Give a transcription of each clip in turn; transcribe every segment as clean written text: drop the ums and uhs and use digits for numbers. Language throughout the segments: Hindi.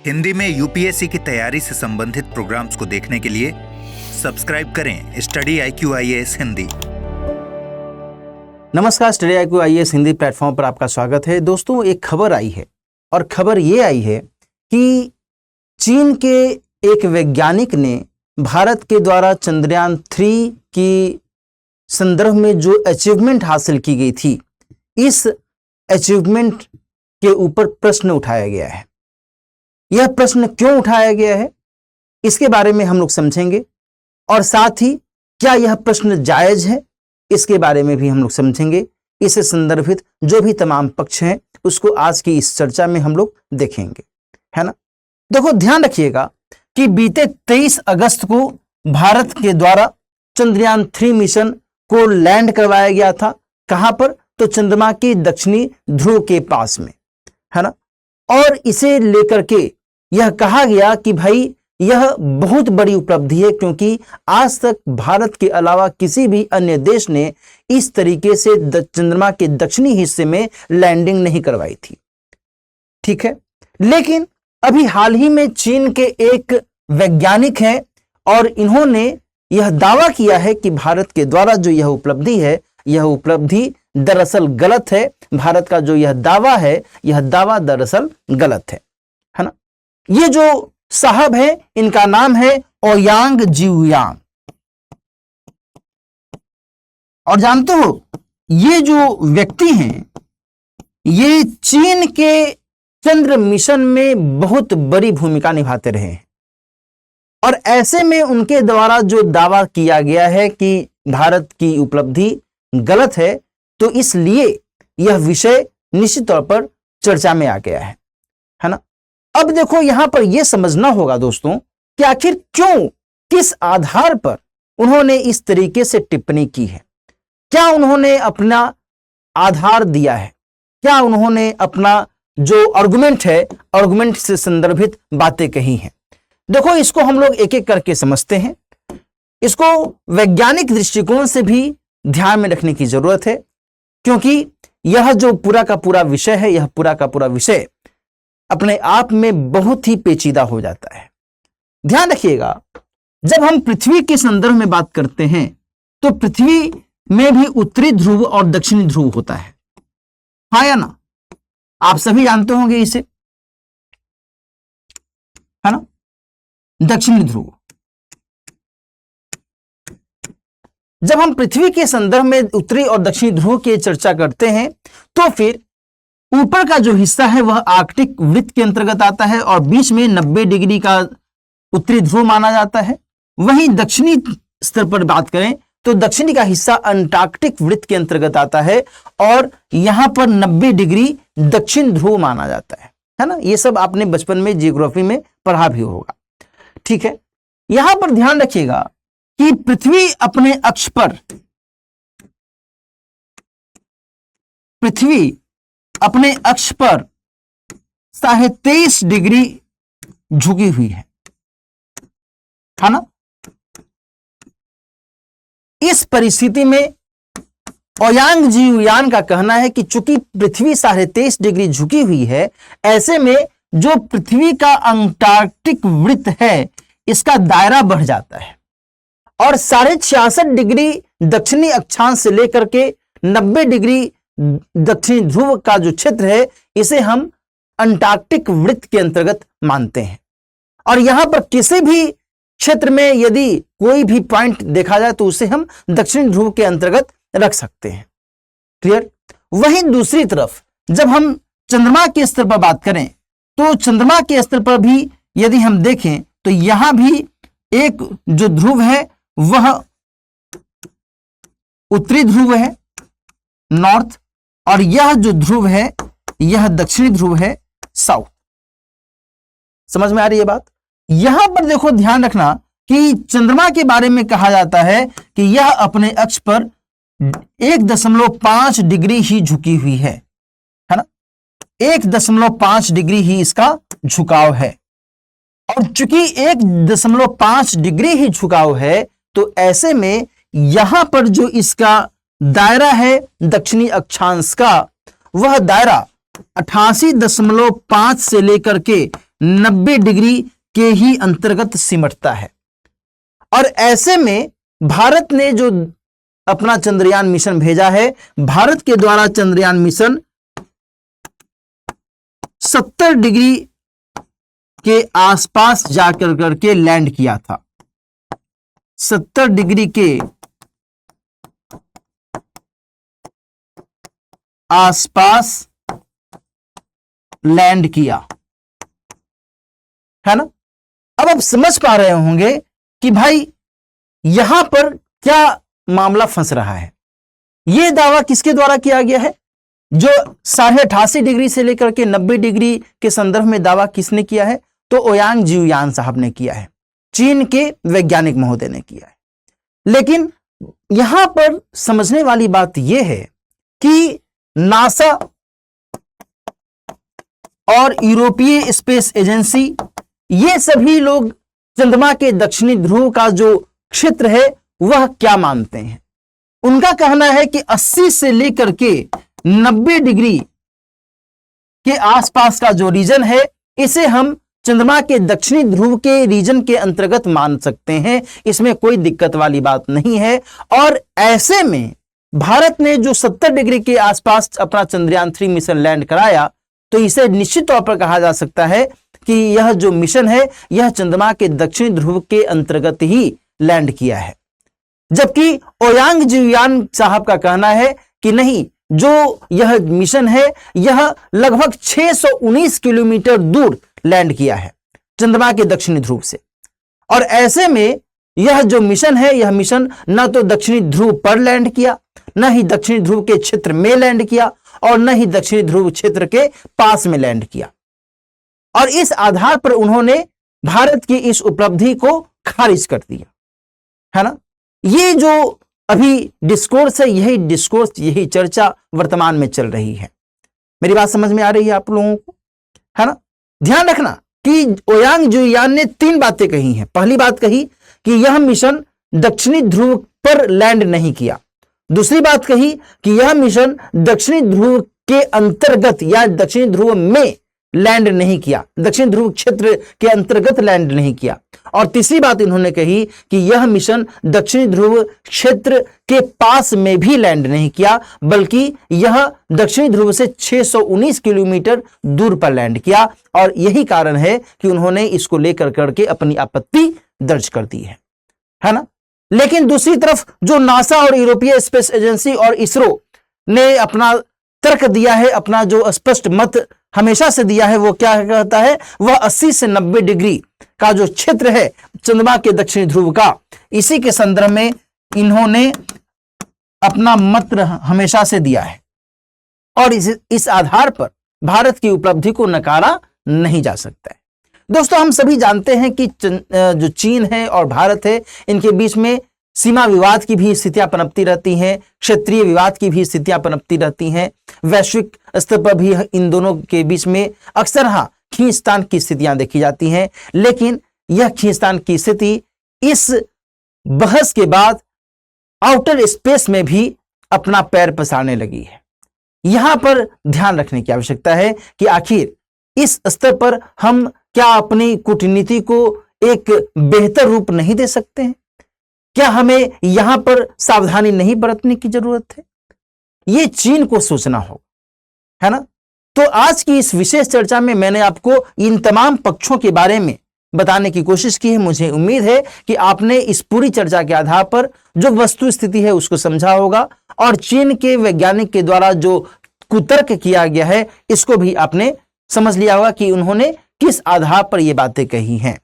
हिंदी में यूपीएससी की तैयारी से संबंधित प्रोग्राम्स को देखने के लिए सब्सक्राइब करें स्टडी IQ IAS हिंदी। नमस्कार, study IQ IAS Hindi platform पर आपका स्वागत है। दोस्तों, एक खबर आई है और खबर ये आई है कि चीन के एक वैज्ञानिक ने भारत के द्वारा चंद्रयान 3 की संदर्भ में जो अचीवमेंट हासिल की गई थी, इस अचीवमेंट के ऊपर प्रश्न उठाया गया है। यह प्रश्न क्यों उठाया गया है, इसके बारे में हम लोग समझेंगे और साथ ही क्या यह प्रश्न जायज है, इसके बारे में भी हम लोग समझेंगे। इससे संदर्भित जो भी तमाम पक्ष हैं उसको आज की इस चर्चा में हम लोग देखेंगे, है ना। देखो, ध्यान रखिएगा कि बीते 23 अगस्त को भारत के द्वारा चंद्रयान 3 मिशन को लैंड करवाया गया था। कहां पर? तो चंद्रमा के दक्षिणी ध्रुव के पास में, है ना। और इसे लेकर के यह कहा गया कि भाई यह बहुत बड़ी उपलब्धि है, क्योंकि आज तक भारत के अलावा किसी भी अन्य देश ने इस तरीके से चंद्रमा के दक्षिणी हिस्से में लैंडिंग नहीं करवाई थी, ठीक है। लेकिन अभी हाल ही में चीन के एक वैज्ञानिक हैं और इन्होंने यह दावा किया है कि भारत के द्वारा जो यह उपलब्धि है, यह उपलब्धि दरअसल गलत है। भारत का जो यह दावा है, यह दावा दरअसल गलत है ना। ये जो साहब है, इनका नाम है ओयांग जिउयांग। और जानते हो, ये जो व्यक्ति हैं, ये चीन के चंद्र मिशन में बहुत बड़ी भूमिका निभाते रहे हैं। और ऐसे में उनके द्वारा जो दावा किया गया है कि भारत की उपलब्धि गलत है, तो इसलिए यह विषय निश्चित तौर पर चर्चा में आ गया है ना। अब देखो, यहां पर यह समझना होगा दोस्तों कि आखिर क्यों, किस आधार पर उन्होंने इस तरीके से टिप्पणी की है। क्या उन्होंने अपना आधार दिया है, क्या उन्होंने अपना जो आर्गुमेंट है, आर्गुमेंट से संदर्भित बातें कही हैं। देखो, इसको हम लोग एक एक करके समझते हैं। इसको वैज्ञानिक दृष्टिकोण से भी ध्यान में रखने की जरूरत है, क्योंकि यह जो पूरा का पूरा विषय है, यह पूरा का पूरा विषय अपने आप में बहुत ही पेचीदा हो जाता है। ध्यान रखिएगा, जब हम पृथ्वी के संदर्भ में बात करते हैं तो पृथ्वी में भी उत्तरी ध्रुव और दक्षिणी ध्रुव होता है, हाँ या ना। आप सभी जानते होंगे इसे, है ना। दक्षिणी ध्रुव, जब हम पृथ्वी के संदर्भ में उत्तरी और दक्षिणी ध्रुव की चर्चा करते हैं तो फिर ऊपर का जो हिस्सा है वह आर्कटिक वृत्त के अंतर्गत आता है और बीच में 90 डिग्री का उत्तरी ध्रुव माना जाता है। वहीं दक्षिणी स्तर पर बात करें तो दक्षिणी का हिस्सा अंटार्कटिक वृत्त के अंतर्गत आता है और यहां पर 90 डिग्री दक्षिण ध्रुव माना जाता है ना। यह सब आपने बचपन में जियोग्राफी में पढ़ा भी होगा, ठीक है। यहां पर ध्यान रखिएगा कि पृथ्वी अपने अक्ष पर, पृथ्वी अपने अक्ष पर 23.5 डिग्री झुकी हुई है ना। इस परिस्थिति में ओयांग जिउयांग का कहना है कि चूंकि पृथ्वी 23.5 डिग्री झुकी हुई है, ऐसे में जो पृथ्वी का अंटार्कटिक वृत्त है, इसका दायरा बढ़ जाता है और 66.5 डिग्री दक्षिणी अक्षांश से लेकर के 90 डिग्री दक्षिणी ध्रुव का जो क्षेत्र है, इसे हम अंटार्कटिक वृत्त के अंतर्गत मानते हैं। और यहां पर किसी भी क्षेत्र में यदि कोई भी पॉइंट देखा जाए तो उसे हम दक्षिणी ध्रुव के अंतर्गत रख सकते हैं, क्लियर। वहीं दूसरी तरफ जब हम चंद्रमा के स्तर पर बात करें तो चंद्रमा के स्तर पर भी यदि हम देखें तो यहां भी एक जो ध्रुव है वह उत्तरी ध्रुव है, नॉर्थ, और यह जो ध्रुव है यह दक्षिणी ध्रुव है, साउथ। समझ में आ रही है बात। यहां पर देखो, ध्यान रखना कि चंद्रमा के बारे में कहा जाता है कि यह अपने अक्ष पर 1.5 डिग्री ही झुकी हुई है ना। 1.5 डिग्री ही इसका झुकाव है और चूंकि 1.5 डिग्री ही झुकाव है, तो ऐसे में यहां पर जो इसका दायरा है दक्षिणी अक्षांश का, वह दायरा 88.5 से लेकर के 90 डिग्री के ही अंतर्गत सिमटता है। और ऐसे में भारत ने जो अपना चंद्रयान मिशन भेजा है, भारत के द्वारा चंद्रयान मिशन 70 डिग्री के आसपास जाकर करके लैंड किया था। 70 डिग्री के आसपास लैंड किया, है ना। अब आप समझ पा रहे होंगे कि भाई यहां पर क्या मामला फंस रहा है। यह दावा किसके द्वारा किया गया है? जो 88.5 डिग्री से लेकर के 90 डिग्री के संदर्भ में दावा किसने किया है? तो ओयांग जियुयान साहब ने किया है, चीन के वैज्ञानिक महोदय ने किया है। लेकिन यहां पर समझने वाली बात यह है कि नासा और यूरोपीय स्पेस एजेंसी, ये सभी लोग चंद्रमा के दक्षिणी ध्रुव का जो क्षेत्र है वह क्या मानते हैं। उनका कहना है कि 80 से लेकर के 90 डिग्री के आसपास का जो रीजन है, इसे हम चंद्रमा के दक्षिणी ध्रुव के रीजन के अंतर्गत मान सकते हैं। इसमें कोई दिक्कत वाली बात नहीं है। और ऐसे में भारत ने जो 70 डिग्री के आसपास अपना चंद्रयान 3 मिशन लैंड कराया, तो इसे निश्चित तौर पर कहा जा सकता है कि यह जो मिशन है यह चंद्रमा के दक्षिणी ध्रुव के अंतर्गत ही लैंड किया है। जबकि ओयांग जियुयान साहब का कहना है कि नहीं, जो यह मिशन है यह लगभग 619 किलोमीटर दूर लैंड किया है चंद्रमा के दक्षिणी ध्रुव से। और ऐसे में यह जो मिशन है, यह मिशन न तो दक्षिणी ध्रुव पर लैंड किया, न ही दक्षिणी ध्रुव के क्षेत्र में लैंड किया, और न ही दक्षिणी ध्रुव क्षेत्र के पास में लैंड किया। और इस आधार पर उन्होंने भारत की इस उपलब्धि को खारिज कर दिया, है ना। ये जो अभी डिस्कोर्स है, यही चर्चा वर्तमान में चल रही है। मेरी बात समझ में आ रही है आप लोगों को, है ना। ध्यान रखना कि ओयांग जियुयान ने 3 बातें कही हैं। पहली बात कही कि यह मिशन दक्षिणी ध्रुव पर लैंड नहीं किया। दूसरी बात कही कि यह मिशन दक्षिणी ध्रुव के अंतर्गत या दक्षिणी ध्रुव में लैंड नहीं किया, दक्षिण ध्रुव क्षेत्र के अंतर्गत लैंड नहीं किया। और तीसरी बात इन्होंने कही कि यह मिशन दक्षिणी ध्रुव क्षेत्र के पास में भी लैंड नहीं किया, बल्कि यह दक्षिणी ध्रुव से 619 किलोमीटर दूर पर लैंड किया। और यही कारण है कि उन्होंने इसको लेकर करके अपनी आपत्ति दर्ज कर दी है ना। लेकिन दूसरी तरफ जो नासा और यूरोपीय स्पेस एजेंसी और इसरो ने अपना तर्क दिया है, अपना जो स्पष्ट मत हमेशा से दिया है, वो क्या कहता है? वह 80 से 90 डिग्री का जो क्षेत्र है चंद्रमा के दक्षिणी ध्रुव का, इसी के संदर्भ में इन्होंने अपना मत हमेशा से दिया है। और इस आधार पर भारत की उपलब्धि को नकारा नहीं जा सकता है। दोस्तों, हम सभी जानते हैं कि जो चीन है और भारत है, इनके बीच में सीमा विवाद की भी स्थितियां पनपती रहती हैं, क्षेत्रीय विवाद की भी स्थितियां पनपती रहती हैं, वैश्विक स्तर पर भी इन दोनों के बीच में अक्सर खींचतान की स्थितियां देखी जाती हैं। लेकिन यह खींचतान की स्थिति इस बहस के बाद आउटर स्पेस में भी अपना पैर पसारने लगी है। यहां पर ध्यान रखने की आवश्यकता है कि आखिर इस स्तर पर हम क्या अपनी कूटनीति को एक बेहतर रूप नहीं दे सकते हैं? क्या हमें यहां पर सावधानी नहीं बरतने की जरूरत है? यह चीन को सोचना होगा, है ना। तो आज की इस विशेष चर्चा में मैंने आपको इन तमाम पक्षों के बारे में बताने की कोशिश की है। मुझे उम्मीद है कि आपने इस पूरी चर्चा के आधार पर जो वस्तु स्थिति है उसको समझा होगा, और चीन के वैज्ञानिक के द्वारा जो कुतर्क किया गया है इसको भी आपने समझ लिया होगा कि उन्होंने किस आधार पर ये बातें कही हैं,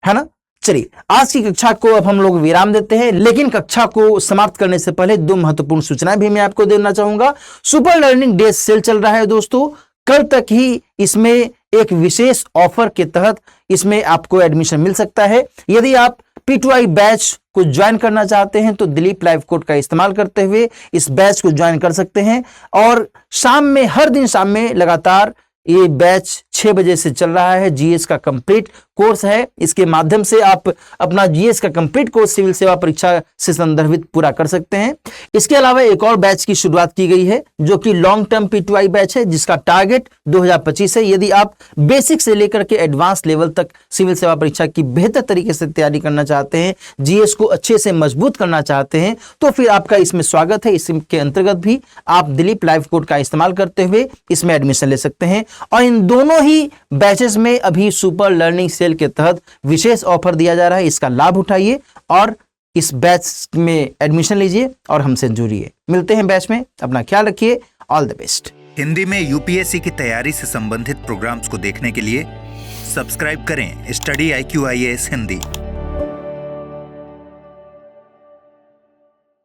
है ना। चलिए, आज की कक्षा को अब हम लोग विराम देते हैं, लेकिन कक्षा को समाप्त करने से पहले 2 महत्वपूर्ण सूचनाएं भी मैं आपको देना चाहूंगा। सुपर लर्निंग डेज सेल चल रहा है दोस्तों, कल तक ही इसमें एक विशेष ऑफर के तहत इसमें आपको एडमिशन मिल सकता है। यदि आप P2I बैच को ज्वाइन करना चाहते हैं तो दिलीप लाइव कोड का इस्तेमाल करते हुए इस बैच को ज्वाइन कर सकते हैं। और शाम में, हर दिन शाम में लगातार ये बैच 6 बजे से चल रहा है। जीएस का कंप्लीट कोर्स है। इसके माध्यम से आप अपना जीएस का कंप्लीट कोर्स सिविल सेवा परीक्षा से संदर्भित पूरा कर सकते हैं। इसके अलावा एक और बैच की शुरुआत की गई है जो कि लॉन्ग टर्म P2I बैच है, जिसका टारगेट 2025 है। यदि आप बेसिक से लेकर के एडवांस लेवल तक सिविल सेवा परीक्षा की बेहतर तरीके से तैयारी करना चाहते हैं, जीएस को अच्छे से मजबूत करना चाहते हैं, तो फिर आपका इसमें स्वागत है। इसके अंतर्गत भी आप दिलीप लाइव कोड का इस्तेमाल करते हुए इसमें एडमिशन ले सकते हैं। और इन दोनों ही बैचेस में अभी सुपर लर्निंग सेल के तहत विशेष ऑफर दिया जा रहा है। इसका लाभ उठाइए और इस बैच में एडमिशन लीजिए और हमसे जुड़िए। मिलते हैं बैच में। अपना ख्याल रखिए। All the best. हिंदी में यूपीएससी की तैयारी से संबंधित प्रोग्राम्स को देखने के लिए सब्सक्राइब करें स्टडी IQ IAS हिंदी।